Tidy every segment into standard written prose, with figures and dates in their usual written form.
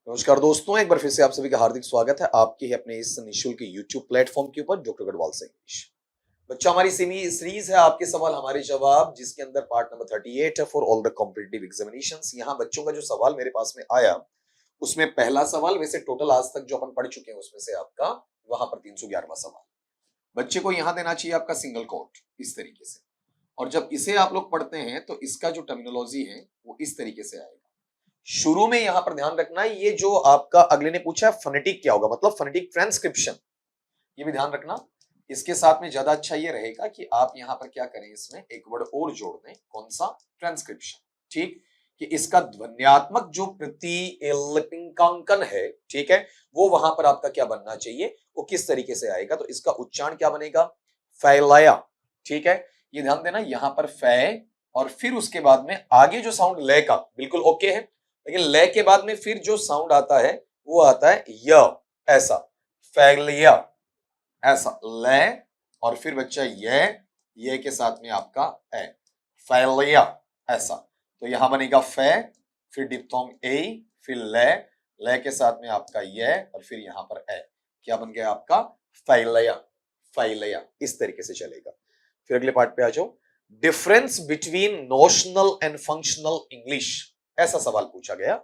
नमस्कार दोस्तों, एक बार फिर से आप सभी का हार्दिक स्वागत है आपके ही अपने इस निःशुल्क यूट्यूब प्लेटफॉर्म के ऊपर डॉक्टर गढ़वाल से इंग्लिश। बच्चा, हमारी सीरीज है आपके सवाल हमारे जवाब, जिसके अंदर पार्ट नंबर 38 है for all the competitive examinations. यहाँ बच्चों का जो सवाल मेरे पास में आया उसमें पहला सवाल, वैसे टोटल आज तक जो अपन पढ़ चुके हैं उसमें से आपका वहां पर 311वां सवाल बच्चे को यहाँ देना चाहिए आपका सिंगल कोट इस तरीके से। और जब इसे आप लोग पढ़ते हैं तो इसका जो टर्मिनोलॉजी है वो इस तरीके से आएगा। शुरू में यहां पर ध्यान रखना है, ये जो आपका अगले ने पूछा है फोनेटिक क्या होगा, मतलब फोनेटिक ट्रांसक्रिप्शन, ये भी ध्यान रखना। इसके साथ में ज्यादा अच्छा ये रहेगा कि आप यहां पर क्या करें, इसमें एक वर्ड और जोड़ दें। कौन सा? ट्रांसक्रिप्शन। ठीक, कि इसका ध्वन्यात्मक जो प्रतिलिपिंकांकन है, ठीक है, वो वहां पर आपका क्या बनना चाहिए, वो किस तरीके से आएगा। तो इसका उच्चारण क्या बनेगा? फैलया। ठीक है, ये ध्यान देना, यहां पर फै और फिर उसके बाद में आगे जो साउंड ले का बिल्कुल ओके है, लेकिन ले के बाद में फिर जो साउंड आता है वो आता है य, ऐसा फैलिया, ऐसा ले और फिर बच्चा ये के साथ में आपका ए, फैलिया, ऐसा। तो यहां बनेगा फे, फिर डिप्थोंग ए, फिर ले के साथ में आपका ये और फिर यहां पर ए, क्या बन गया आपका? फैलिया, फैलिया, इस तरीके से चलेगा। फिर अगले पार्ट पे आ जाओ। Difference between notional and functional English, ऐसा सवाल पूछा गया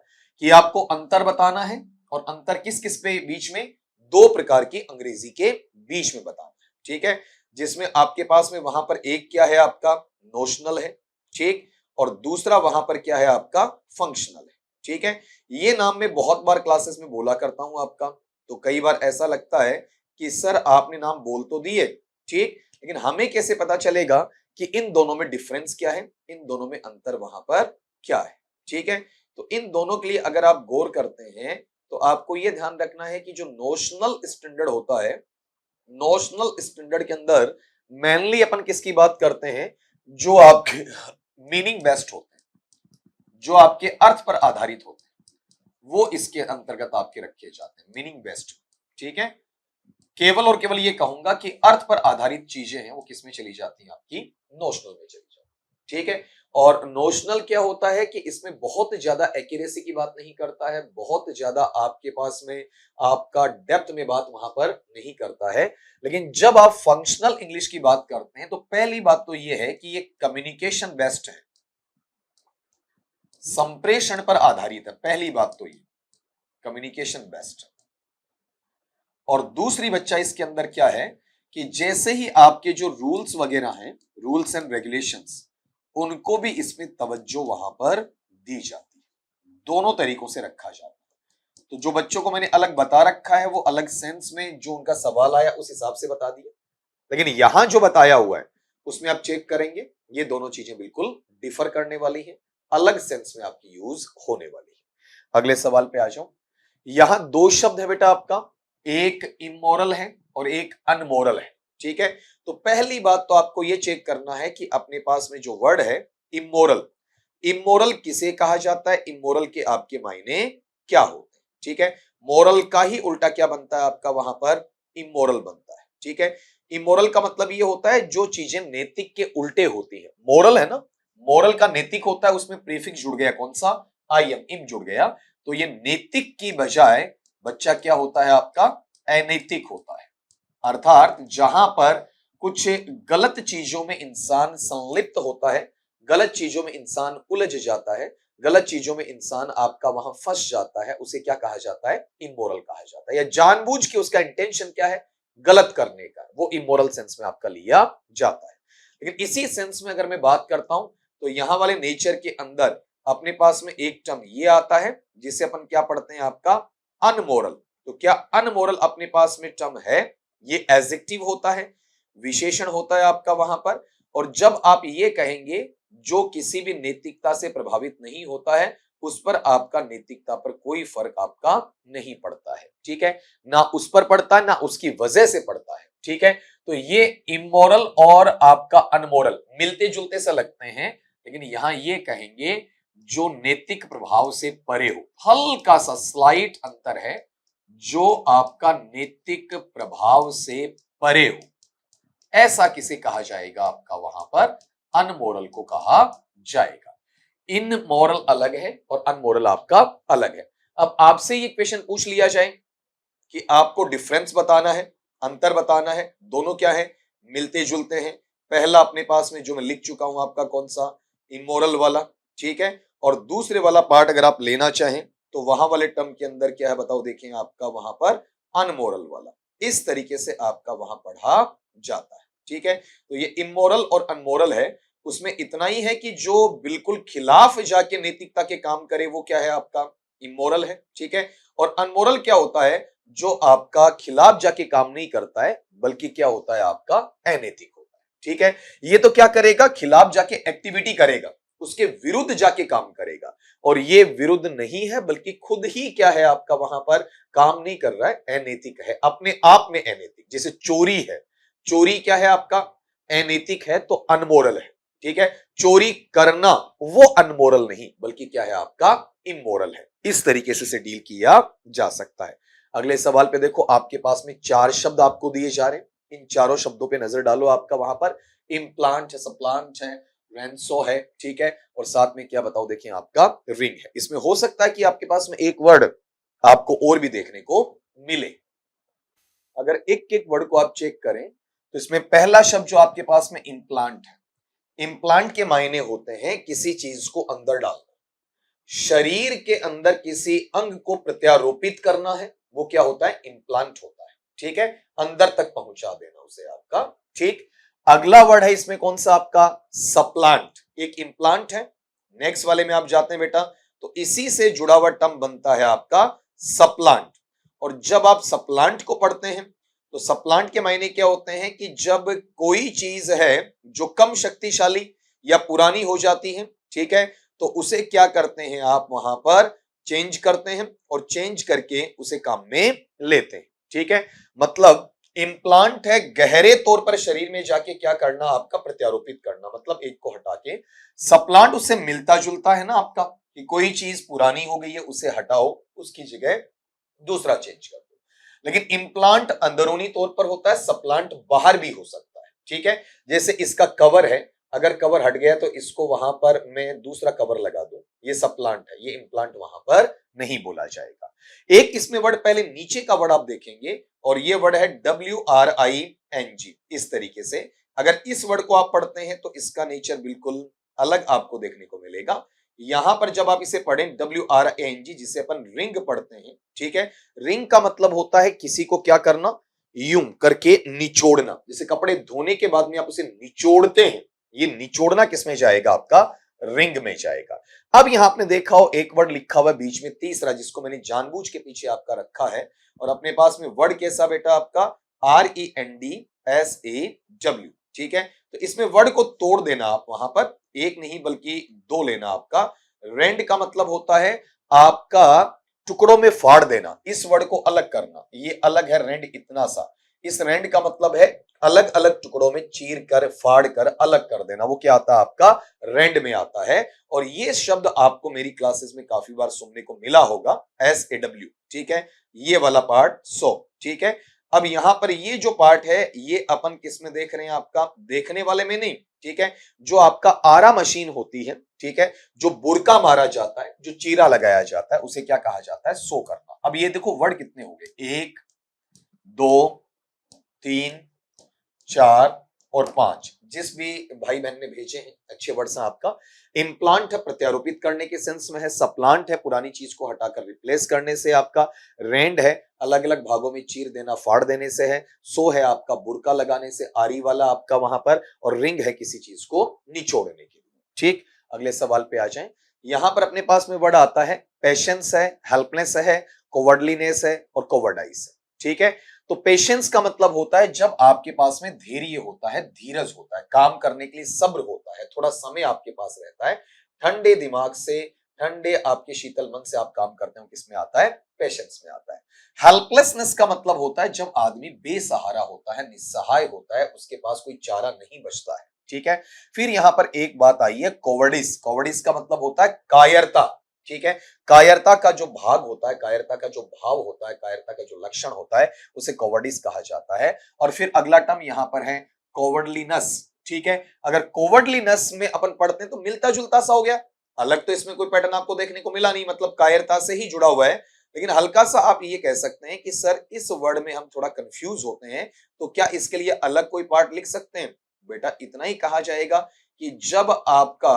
कि आपको अंतर बताना है, और अंतर किस किस पे बीच में? दो प्रकार की अंग्रेजी के बीच में बताना है। ठीक है, जिसमें आपके पास में वहां पर एक क्या है आपका? नोशनल है। ठीक, और दूसरा वहां पर क्या है आपका? फंक्शनल है। ठीक है, ये नाम मैं बहुत बार क्लासेस में बोला करता हूं आपका, तो कई बार ऐसा लगता है कि सर आपने नाम बोल तो दिए, ठीक, लेकिन हमें कैसे पता चलेगा कि इन दोनों में डिफरेंस क्या है, इन दोनों में अंतर वहां पर क्या है। ठीक है, तो इन दोनों के लिए अगर आप गौर करते हैं तो आपको यह ध्यान रखना है कि जो नोशनल स्टैंडर्ड होता है, नोशनल स्टैंडर्ड के अंदर मेनली अपन किसकी बात करते हैं? जो आपके मीनिंग बेस्ड होते हैं, जो आपके अर्थ पर आधारित होते हैं, वो इसके अंतर्गत आपके रखे जाते हैं, मीनिंग बेस्ड। ठीक है, केवल और केवल ये कहूंगा कि अर्थ पर आधारित चीजें हैं वो किसमें चली जाती हैं? आपकी नोशनल में चली जाती है। ठीक है, और नोशनल क्या होता है कि इसमें बहुत ज्यादा एक्यूरेसी की बात नहीं करता है, बहुत ज्यादा आपके पास में आपका डेप्थ में बात वहां पर नहीं करता है। लेकिन जब आप फंक्शनल इंग्लिश की बात करते हैं तो पहली बात तो यह है कि ये कम्युनिकेशन बेस्ड है, संप्रेषण पर आधारित है। पहली बात तो ये कम्युनिकेशन बेस्ड है। और दूसरी बच्चा इसके अंदर क्या है कि जैसे ही आपके जो रूल्स वगैरह हैं, रूल्स एंड रेगुलेशंस, उनको भी इसमें तवज्जो वहां पर दी जाती है, दोनों तरीकों से रखा जाता है। तो जो बच्चों को मैंने अलग बता रखा है वो अलग सेंस में जो उनका सवाल आया उस हिसाब से बता दिया, लेकिन यहां जो बताया हुआ है उसमें आप चेक करेंगे ये दोनों चीजें बिल्कुल डिफर करने वाली है, अलग सेंस में आपकी यूज होने वाली है। अगले सवाल पे आ जाओ। यहां दो शब्द है बेटा आपका, एक इमोरल है और एक अनमोरल है। ठीक है, तो पहली बात तो आपको यह चेक करना है कि अपने पास में जो वर्ड है इमोरल, इमोरल किसे कहा जाता है, इमोरल के आपके मायने क्या होते हैं। ठीक है, मोरल का ही उल्टा क्या बनता है आपका? वहां पर इमोरल बनता है। ठीक है, इमोरल का मतलब यह होता है जो चीजें नैतिक के उल्टे होती है। मोरल है ना, मोरल का नैतिक होता है, उसमें प्रीफिक्स जुड़ गया, कौन सा? आई एम, इम जुड़ गया, तो ये नैतिक की बजाय बच्चा क्या होता है आपका? अनैतिक होता है। अर्थात जहां पर कुछ गलत चीजों में इंसान संलिप्त होता है, गलत चीजों में इंसान उलझ जाता है, गलत चीजों में इंसान आपका वहां फंस जाता है, उसे क्या कहा जाता है? इमोरल कहा जाता है। या जानबूझ के उसका इंटेंशन क्या है? गलत करने का, वो इमोरल सेंस में आपका लिया जाता है। लेकिन इसी सेंस में अगर मैं बात करता हूं तो यहां वाले नेचर के अंदर अपने पास में एक टर्म ये आता है जिसे अपन क्या पढ़ते हैं आपका? अनमोरल। तो क्या अनमोरल अपने पास में टर्म है? ये एडजेक्टिव होता है, विशेषण होता है आपका वहां पर। और जब आप ये कहेंगे जो किसी भी नैतिकता से प्रभावित नहीं होता है, उस पर आपका नैतिकता पर कोई फर्क आपका नहीं पड़ता है। ठीक है, ना उस पर पड़ता है ना उसकी वजह से पड़ता है। ठीक है, तो ये इमोरल और आपका अनमोरल मिलते जुलते से लगते हैं, लेकिन यहां ये कहेंगे जो नैतिक प्रभाव से परे हो, हल्का सा स्लाइट अंतर है, जो आपका नैतिक प्रभाव से परे हो, ऐसा किसे कहा जाएगा आपका? वहां पर अनमोरल को कहा जाएगा। इन मोरल अलग है और अनमोरल आपका अलग है। अब आपसे ये क्वेश्चन पूछ लिया जाए कि आपको डिफरेंस बताना है, अंतर बताना है, दोनों क्या है, मिलते जुलते हैं। पहला अपने पास में जो मैं लिख चुका हूं आपका कौन सा, इमोरल वाला, ठीक है। और दूसरे वाला पार्ट अगर आप लेना चाहें तो वहां वाले टर्म के अंदर क्या है बताओ, देखें आपका वहां पर अनमोरल वाला। इस तरीके से आपका वहां पढ़ा जाता है, ठीक है। तो ये इमोरल और अनमोरल है, उसमें इतना ही है कि जो बिल्कुल खिलाफ जाके नैतिकता के काम करे वो क्या है आपका इमोरल है, ठीक है। और अनमोरल क्या होता है, जो आपका खिलाफ जाके काम नहीं करता है बल्कि क्या होता है आपका अनैतिक होता है, ठीक है। ये तो क्या करेगा, खिलाफ जाके एक्टिविटी करेगा, उसके विरुद्ध जाके काम करेगा। और ये विरुद्ध नहीं है बल्कि खुद ही क्या है आपका वहां पर काम नहीं कर रहा है, अनैतिक है, अपने आप में अनैतिक। जैसे चोरी है, चोरी क्या है आपका अनैतिक है तो अनमोरल है, ठीक है। चोरी करना वो अनमोरल नहीं बल्कि क्या है आपका इमोरल है। इस तरीके से डील किया जा सकता है। अगले सवाल पे देखो, आपके पास में 4 शब्द आपको दिए जा रहे हैं। इन चारों शब्दों पे नजर डालो। आपका वहां पर इम्प्लांट है, सप्लांट है, रेंसो है, ठीक है। और साथ में क्या बताओ, देखिए आपका रिंग है। इसमें हो सकता है कि आपके पास में एक वर्ड आपको और भी देखने को मिले। अगर एक एक वर्ड को आप चेक करें तो इसमें पहला शब्द जो आपके पास में इम्प्लांट है, इम्प्लांट के मायने होते हैं किसी चीज को अंदर डालना, शरीर के अंदर किसी अंग को प्रत्यारोपित करना है, वो क्या होता है इम्प्लांट होता है, ठीक है। अंदर तक पहुंचा देना उसे आपका, ठीक। अगला वर्ड है इसमें कौन सा आपका सप्लांट, एक इम्प्लांट है। नेक्स्ट वाले में आप जाते हैं बेटा तो इसी से जुड़ा हुआ टर्म बनता है आपका सप्लांट। और जब आप सप्लांट को पढ़ते हैं तो सप्लांट के मायने क्या होते हैं कि जब कोई चीज है जो कम शक्तिशाली या पुरानी हो जाती है, ठीक है, तो उसे क्या करते हैं आप वहां पर चेंज करते हैं और चेंज करके उसे काम में लेते हैं, ठीक है। मतलब इम्प्लांट है गहरे तौर पर शरीर में जाके क्या करना आपका प्रत्यारोपित करना, मतलब एक को हटा के। सप्लांट उससे मिलता जुलता है ना आपका, कि कोई चीज पुरानी हो गई है उसे हटाओ, उसकी जगह दूसरा चेंज कर दो। लेकिन इम्प्लांट अंदरूनी तौर पर होता है, सप्लांट बाहर भी हो सकता है, ठीक है। जैसे इसका कवर है, अगर कवर हट गया तो इसको वहां पर मैं दूसरा कवर लगा दूं, ये सप्लांट है, ये इम्प्लांट वहां पर नहीं बोला जाएगा। एक इसमें वर्ड पहले नीचे का वर्ड आप देखेंगे और ये वर्ड है WRING। इस तरीके से अगर इस वर्ड को आप पढ़ते हैं तो इसका नेचर बिल्कुल अलग आपको देखने को मिलेगा। यहां पर जब आप इसे पढ़ें WRING, जिसे अपन रिंग पढ़ते हैं, ठीक है। रिंग का मतलब होता है किसी को क्या करना, यूं करके निचोड़ना। जैसे कपड़े धोने के बाद में आप उसे निचोड़ते हैं, ये निचोड़ना किसमें जाएगा आपका रिंग में जाएगा। अब यहां आपने देखा हो एक वर्ड लिखा हुआ है बीच में तीसरा, जिसको मैंने जानबूझ के पीछे आपका रखा है। और अपने पास में वर्ड कैसा बेटा आपका RENDSAW, ठीक है। तो इसमें वर्ड को तोड़ देना आप वहां पर, एक नहीं बल्कि दो लेना आपका। रेंड का मतलब होता है आपका टुकड़ों में फाड़ देना, इस वर्ड को अलग करना, ये अलग है रेंड इतना सा। इस रेंड का मतलब है अलग अलग टुकड़ों में चीर कर फाड़ कर अलग कर देना, वो क्या आता है आपका रेंड में आता है। और ये शब्द आपको मेरी क्लासेस में काफी बार सुनने को मिला होगा, SAW, ठीक है, ये वाला पार्ट सो, ठीक है। अब यहां पर ये जो पार्ट है ये अपन किस में देख रहे हैं, आपका देखने वाले में नहीं, ठीक है। जो आपका आरा मशीन होती है, ठीक है, जो बुरका मारा जाता है, जो चीरा लगाया जाता है, उसे क्या कहा जाता है, सो करना। अब ये देखो वर्ड कितने हो गए, 1 2 3 4 और 5। जिस भी भाई बहन ने भेजे हैं अच्छे वर्ड्स हैं आपका। इम्प्लांट है प्रत्यारोपित करने के सेंस में है, सप्लांट है पुरानी चीज को हटाकर रिप्लेस करने से आपका, रेंड है अलग अलग भागों में चीर देना फाड़ देने से है, सो है आपका बुरका लगाने से, आरी वाला आपका वहां पर, और रिंग है किसी चीज को निचोड़ने के लिए, ठीक। अगले सवाल पे आ जाएं। यहां पर अपने पास में वर्ड आता है पेशेंस है, हेल्पलेस है, कोवर्डलीनेस है और कोवर्डाइस है, ठीक है। तो पेशेंस का मतलब होता है जब आपके पास में धैर्य होता है, धीरज होता है, काम करने के लिए सब्र होता है, थोड़ा समय आपके पास रहता है, ठंडे दिमाग से, ठंडे आपके शीतल मन से आप काम करते हो, किसमें आता है, पेशेंस में आता है। हेल्पलेसनेस का मतलब होता है जब आदमी बेसहारा होता है, निस्सहाय होता है, उसके पास कोई चारा नहीं बचता है, ठीक है। फिर यहां पर एक बात आई है कोवर्डिस, कोवर्डिस का मतलब होता है कायरता, ठीक है। कायरता का जो भाग होता है, कायरता का जो भाव होता है, कायरता का जो लक्षण होता है, उसे कोवर्डिस कहा जाता है। और फिर अगला टर्म यहां पर है कोवर्डलीनेस, ठीक है। अगर कोवर्डलीनेस में अपन पढ़ते हैं तो मिलता जुलता सा हो गया, अलग तो इसमें कोई पैटर्न आपको देखने को मिला नहीं, मतलब कायरता से ही जुड़ा हुआ है। लेकिन हल्का सा आप ये कह सकते हैं कि सर इस वर्ड में हम थोड़ा कंफ्यूज होते हैं, तो क्या इसके लिए अलग कोई पार्ट लिख सकते हैं? बेटा इतना ही कहा जाएगा कि जब आपका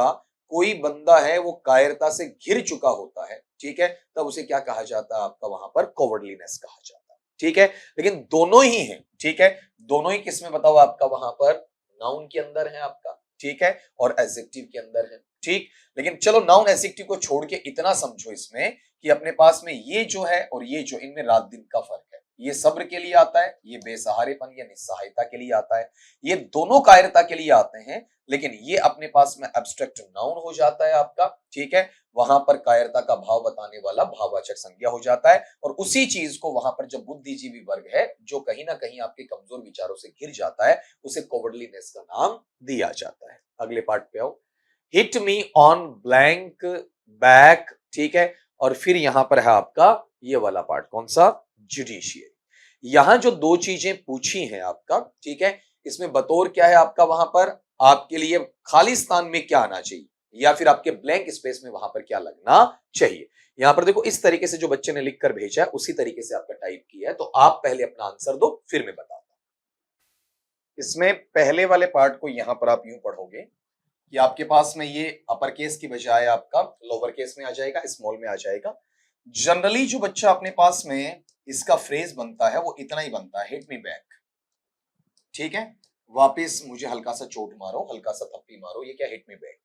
कोई बंदा है वो कायरता से घिर चुका होता है, ठीक है, तब उसे क्या कहा जाता है? आपका वहां पर कॉवर्डलीनेस कहा जाता है, ठीक है। लेकिन दोनों ही हैं, ठीक है, दोनों ही किसमें बताओ? आपका वहां पर नाउन के अंदर है आपका, ठीक है, और एडजेक्टिव के अंदर है, ठीक। लेकिन चलो नाउन एडजेक्टिव को छोड़ के इतना समझो इसमें कि अपने पास में ये जो है और ये जो, इनमें रात दिन का फर्क है। ये सब्र के लिए आता है, ये बेसहारेपन या निस्सहायता के लिए आता है, ये दोनों कायरता के लिए आते हैं। लेकिन ये अपने पास में एब्स्ट्रैक्ट नाउन हो जाता है आपका, ठीक है, वहां पर कायरता का भाव बताने वाला भाववाचक संज्ञा हो जाता है। और उसी चीज को वहां पर जब बुद्धिजीवी वर्ग है जो कहीं ना कहीं आपके कमजोर विचारों से घिर जाता है, उसे कॉवर्डलीनेस का नाम दिया जाता है। अगले पार्ट पे आओ। Hit me on blank back, ठीक है, और फिर यहां पर है आपका ये वाला पार्ट, कौन सा? जुडिशियरी। यहां जो दो चीजें पूछी हैं आपका, ठीक है, इसमें बतौर क्या है आपका? वहां पर आपके लिए खाली स्थान में क्या आना चाहिए, या फिर आपके ब्लैंक स्पेस में वहां पर क्या लगना चाहिए? यहां पर देखो इस तरीके से जो बच्चे ने लिखकर भेजा है उसी तरीके से आपका टाइप किया है, तो आप पहले अपना आंसर दो, फिर मैं बताता हूं। इसमें पहले वाले पार्ट को यहां पर आप यूं पढ़ोगे कि आपके पास में ये अपर केस की बजाय आपका लोअर केस में आ जाएगा, स्मॉल में आ जाएगा। जनरली जो बच्चा अपने पास में इसका फ्रेज बनता है वो इतना ही बनता है, हिट मी बैक, ठीक है, वापस मुझे हल्का सा चोट मारो, हल्का सा थप्पी मारो, ये क्या? Hit me back.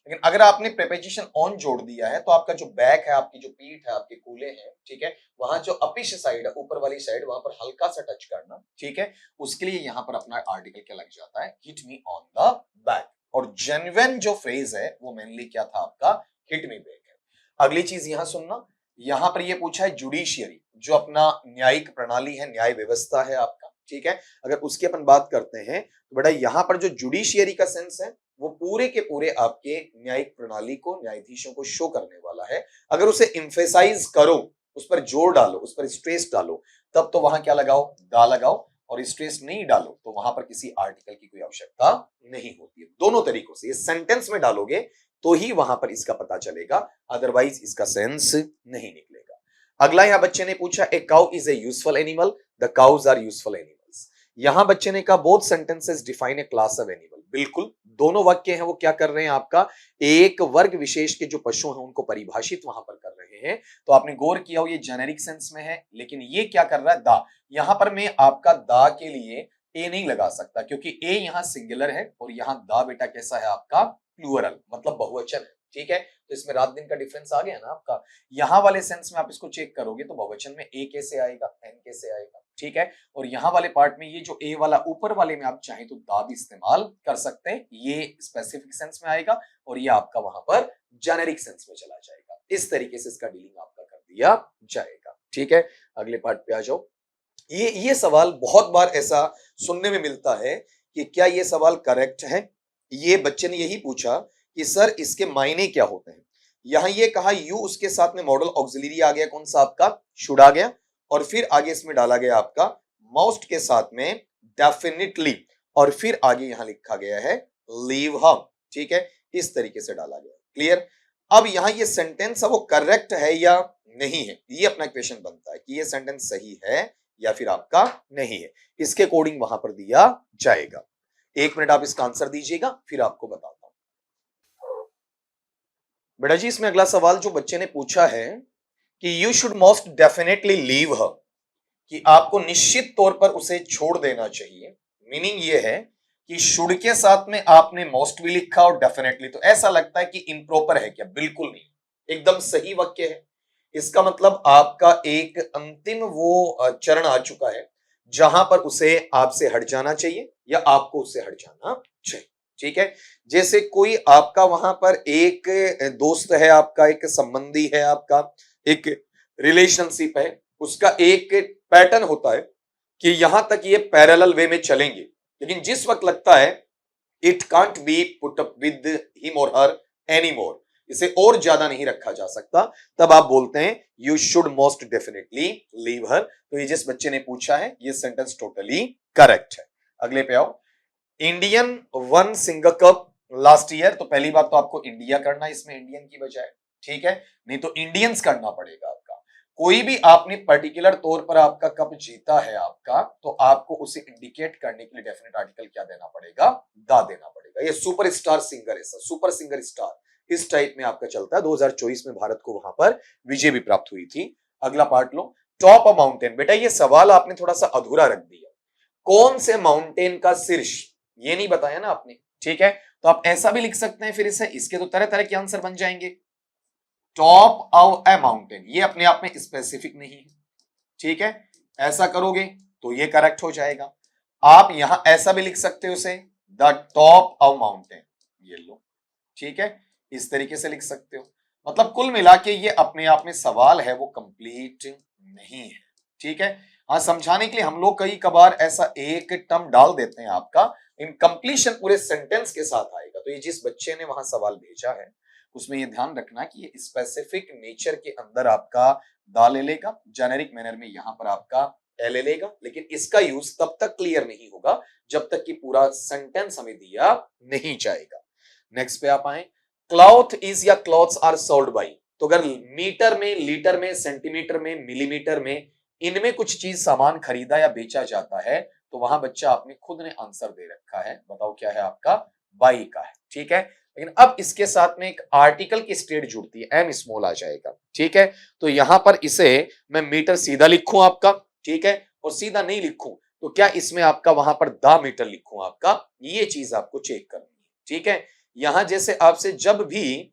लेकिन अगर आपने प्रीपोजिशन ऑन जोड़ दिया है तो आपका जो बैक है, आपकी जो पीठ है, आपके कूल्हे हैं, ठीक है, वहां जो अपिश साइड है, ऊपर वाली साइड, वहां पर हल्का सा टच करना, ठीक है, उसके लिए यहां पर अपना आर्टिकल क्या लग जाता है? Hit me on the back. और जेन्युइन जो फ्रेज है वो मेनली क्या था आपका? हिट मी बैक है। अगली चीज यहां सुनना, यहां पर ये पूछा है जुडिशियरी, जो अपना न्यायिक प्रणाली है, न्याय व्यवस्था है आपका, ठीक है, अगर उसकी अपन बात करते हैं तो बेटा यहां पर जो जुडिशियरी का सेंस है वो पूरे के पूरे आपके न्यायिक प्रणाली को, न्यायाधीशों को शो करने वाला है। अगर उसे इंफेसाइज करो, उस पर जोर डालो, उस पर स्ट्रेस डालो, तब तो वहां क्या लगाओ? दा लगाओ। और स्ट्रेस नहीं डालो तो वहां पर किसी आर्टिकल की कोई आवश्यकता नहीं होती है। दोनों तरीकों से ये सेंटेंस में डालोगे तो ही वहां पर इसका पता चलेगा, अदरवाइज इसका सेंस नहीं निकलेगा। अगला यहां बच्चे ने पूछा, a cow is a useful animal, the cows are useful animals. यहां बच्चे ने कहा both sentences define a class of animal. बिल्कुल, दोनों वाक्य हैं वो क्या कर रहे हैं आपका? एक वर्ग विशेष के जो पशु हैं उनको परिभाषित वहां पर कर रहे हैं। तो आपने गौर किया हो ये जेनेरिक सेंस में है, लेकिन ये क्या कर रहा है? दा। यहां पर मैं आपका दा के लिए ए नहीं लगा सकता, क्योंकि ए यहां सिंगुलर है और यहां दा बेटा कैसा है आपका? प्लूरल, मतलब बहुवचन है, ठीक है। तो इसमें रात दिन का डिफरेंस आ गया ना आपका। यहां वाले सेंस में आप इसको चेक करोगे तो बहुवचन में ए कैसे आएगा, एन कैसे आएगा, ठीक है। और यहां वाले पार्ट में ये जो ए वाला ऊपर वाले में आप चाहें तो दा भी इस्तेमाल कर सकते हैं, ये स्पेसिफिक सेंस में आएगा और ये आपका वहां पर जेनेरिक सेंस में चला जाएगा। इस तरीके से इसका डीलिंग आपका कर दिया जाएगा, ठीक है। अगले पार्ट पे आ जाओ। ये सवाल बहुत बार ऐसा सुनने में मिलता है कि क्या ये सवाल करेक्ट है? ये बच्चे ने यही पूछा कि सर इसके मायने क्या होते हैं। यहां ये कहा यू, उसके साथ में मॉडल ऑक्सिलरी आ गया, कौन सा आपका? शुड आ गया, और फिर आगे इसमें डाला गया आपका मोस्ट के साथ में डेफिनेटली, और फिर आगे यहां लिखा गया है लीव हर, ठीक है, इस तरीके से डाला गया। क्लियर? अब यहां ये सेंटेंस है वो करेक्ट है या नहीं है, ये अपना क्वेश्चन बनता है कि ये सेंटेंस सही है या फिर आपका नहीं है। इसके अकॉर्डिंग वहां पर दिया जाएगा। 1 मिनट आप इसका आंसर दीजिएगा, फिर आपको बताता हूं। बेटा जी इसमें अगला सवाल जो बच्चे ने पूछा है कि you should most definitely leave her, कि आपको निश्चित तौर पर उसे छोड़ देना चाहिए। मीनिंग ये है कि शुड के साथ में आपने मोस्ट भी लिखा और डेफिनेटली, तो ऐसा लगता है कि इम्प्रॉपर है क्या? बिल्कुल नहीं, एकदम सही वाक्य है। इसका मतलब आपका एक अंतिम वो चरण आ चुका है जहां पर उसे आपसे हट जाना चाहिए या आपको उससे हट जाना चाहिए, ठीक है। जैसे कोई आपका वहां पर एक दोस्त है, आपका एक संबंधी है, आपका एक रिलेशनशिप है, उसका एक पैटर्न होता है कि यहां तक ये पैरेलल वे में चलेंगे, लेकिन जिस वक्त लगता है it can't be put up with him और हर एनी मोर, इसे और ज्यादा नहीं रखा जा सकता, तब आप बोलते हैं you should most definitely leave her. तो ये जिस बच्चे ने पूछा है ये सेंटेंस टोटली करेक्ट है। अगले पे आओ। Indian one singer cup last year, तो पहली बात तो आपको इंडिया करना है इसमें इंडियन की बजाय, ठीक है, नहीं तो इंडियंस करना पड़ेगा आपका। कोई भी आपने पर्टिकुलर तौर पर आपका कप जीता है आपका, तो आपको उसे इंडिकेट करने के लिए डेफिनेट आर्टिकल क्या देना पड़ेगा, दा देना पड़ेगा। ये सुपर स्टार सिंगर है सर, सुपर सिंगर स्टार इस टाइप में आपका चलता है। 2024 में भारत को वहां पर विजय भी प्राप्त हुई थी। अगला पार्ट लो, टॉप अ माउंटेन। बेटा ये सवाल आपने थोड़ा सा अधूरा रख दिया, कौन से माउंटेन का शीर्ष, ये नहीं बताया ना आपने, ठीक है, तो आप ऐसा भी लिख सकते हैं फिर इसे, इसके तो तरह तरह के आंसर बन जाएंगे। टॉप ऑफ ए माउंटेन, ये अपने आप में स्पेसिफिक नहीं है, ठीक है, ऐसा करोगे तो ये करेक्ट हो जाएगा। आप यहां ऐसा भी लिख सकते हो उसे, द टॉप ऑफ माउंटेन, ये लो, ठीक है, इस तरीके से लिख सकते हो। मतलब कुल मिला के ये अपने आप में सवाल है वो कंप्लीट नहीं है, ठीक है। हाँ, समझाने के लिए हम लोग कई कबार ऐसा एक टर्म डाल देते हैं आपका, इन कंप्लीशन पूरे सेंटेंस के साथ आएगा। तो ये जिस बच्चे ने वहां सवाल भेजा है उसमें ये ध्यान रखना कि ये स्पेसिफिक नेचर के अंदर आपका दा ले लेगा, जेनेरिक मैनर में यहां पर आपका ए ले लेगा, लेकिन इसका यूज तब तक क्लियर नहीं होगा जब तक कि पूरा सेंटेंस हमें दिया नहीं जाएगा। नेक्स्ट पे आप आए, क्लॉथ इज या क्लॉथ्स आर सोल्ड बाई, तो अगर मीटर में, लीटर में, सेंटीमीटर में, मिलीमीटर में, इनमें कुछ चीज सामान खरीदा या बेचा जाता है, तो वहां बच्चा आपने खुद ने आंसर दे रखा है, बताओ क्या है आपका, बाई का है, ठीक है। लेकिन अब इसके साथ में एक आर्टिकल की स्टेट जुड़ती है, एम स्मॉल आ जाएगा, ठीक है। तो यहां पर इसे मैं मीटर सीधा लिखूं आपका, ठीक है, और सीधा नहीं लिखूं तो क्या इसमें आपका वहां पर दा मीटर लिखूं आपका, ये चीज आपको चेक करनी है, ठीक है। यहां जैसे आपसे जब भी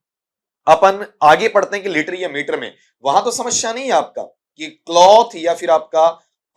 अपन आगे पढ़ते हैं कि लीटर या मीटर में, वहां तो समस्या नहीं है आपका कि क्लॉथ या फिर आपका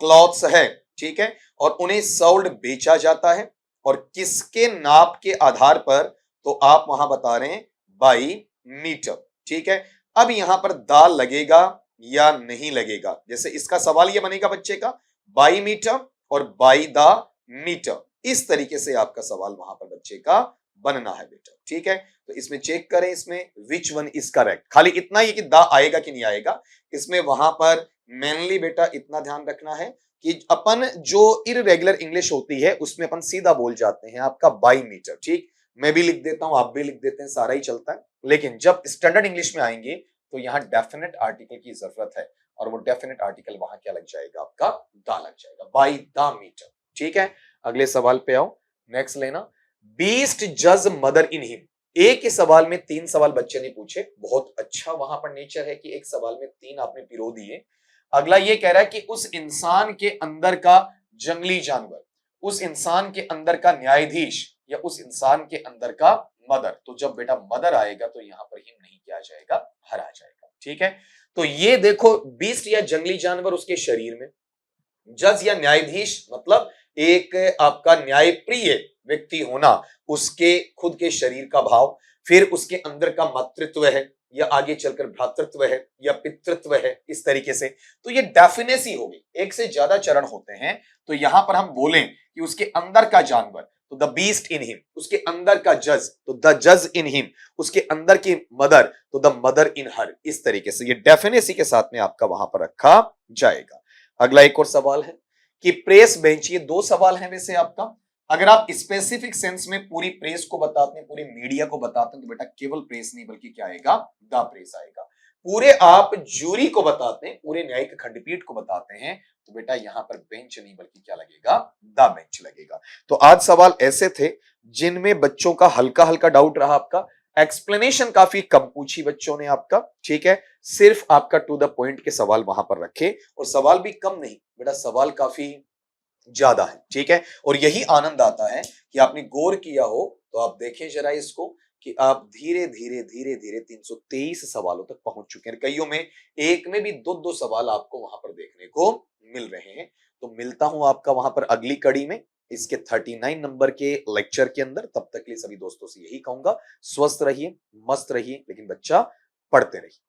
क्लॉथ्स है, ठीक है, और उन्हें सोल्ड बेचा जाता है, और किसके नाप के आधार पर, तो आप वहां बता रहे हैं बाई मीटर, ठीक है। अब यहां पर दाल लगेगा या नहीं लगेगा, जैसे इसका सवाल यह बनेगा बच्चे का, बाई मीटर और बाई द मीटर, इस तरीके से आपका सवाल वहां पर बच्चे का बनना है बेटा, ठीक है। तो इसमें चेक करें, इसमें विच वन इज करेक्ट, खाली इतना ही कि दा आएगा कि नहीं आएगा, इसमें वहां पर मेनली बेटा इतना ध्यान रखना है कि अपन जो इररेगुलर इंग्लिश होती है उसमें अपन सीधा बोल जाते हैं आपका बाई मीटर, ठीक, मैं भी लिख देता हूं, आप भी लिख देते हैं, सारा ही चलता है। लेकिन जब स्टैंडर्ड इंग्लिश में आएंगे तो यहां डेफिनेट आर्टिकल की जरूरत है, और वो डेफिनेट आर्टिकल वहां क्या लग जाएगा आपका, दा लग जाएगा, बाई द मीटर, ठीक है। अगले सवाल पे आओ, नेक्स्ट लेना, बीस्ट जज मदर इन हिम। एक ही सवाल में 3 सवाल बच्चे ने पूछे, बहुत अच्छा वहां पर नेचर है कि एक सवाल में 3 आपने पिरो दिए। अगला ये कह रहा है कि उस इंसान के अंदर का जंगली जानवर, उस इंसान के अंदर का न्यायाधीश, या उस इंसान के अंदर का मदर, तो जब बेटा मदर आएगा तो यहां पर हिम नहीं किया जाएगा, हर आ जाएगा, ठीक है। तो ये देखो, बीस्ट या जंगली जानवर उसके शरीर में, जज या न्यायाधीश मतलब एक आपका न्यायप्रिय व्यक्ति होना, उसके खुद के शरीर का भाव, फिर उसके अंदर का मातृत्व है, या आगे चलकर भ्रातृत्व है, या पितृत्व है, इस तरीके से। तो ये डेफिनेसी होगी, एक से ज्यादा चरण होते हैं, तो यहां पर हम बोलें कि उसके अंदर का जानवर, तो द बीस्ट इन हिम, उसके अंदर का जज, तो द जज इन हिम, उसके अंदर की मदर, तो द मदर इन हर, इस तरीके से ये डेफिनेसी के साथ में आपका वहां पर रखा जाएगा। अगला एक और सवाल है कि प्रेस बेंच, ये 2 सवाल हैं वैसे आपका, अगर आप स्पेसिफिक सेंस में पूरी प्रेस को बताते हैं, पूरे मीडिया को बताते हैं, तो बेटा केवल प्रेस नहीं बल्कि क्या आएगा, द प्रेस आएगा। पूरे आप जूरी को बताते हैं, पूरे न्यायिक खंडपीठ को बताते हैं, तो बेटा यहां पर बेंच नहीं बल्कि क्या लगेगा, द बेंच लगेगा। तो आज सवाल ऐसे थे जिनमें बच्चों का हल्का हल्का डाउट रहा आपका, एक्सप्लेनेशन काफी कम पूछी बच्चों ने आपका, ठीक है, सिर्फ आपका टू द पॉइंट के सवाल वहां पर रखे, और सवाल भी कम नहीं बेटा, सवाल काफी ज्यादा है, ठीक है। और यही आनंद आता है कि आपने गौर किया हो, तो आप देखें जरा इसको कि आप धीरे धीरे धीरे धीरे 323 सवालों तक पहुंच चुके हैं, कईयों में एक में भी 2-2 सवाल आपको वहां पर देखने को मिल रहे हैं। तो मिलता हूं आपका वहां पर अगली कड़ी में, इसके 39 नंबर के लेक्चर के अंदर। तब तक के लिए सभी दोस्तों से यही कहूंगा, स्वस्थ रहिए, मस्त रहिए, लेकिन बच्चा पढ़ते रहिए।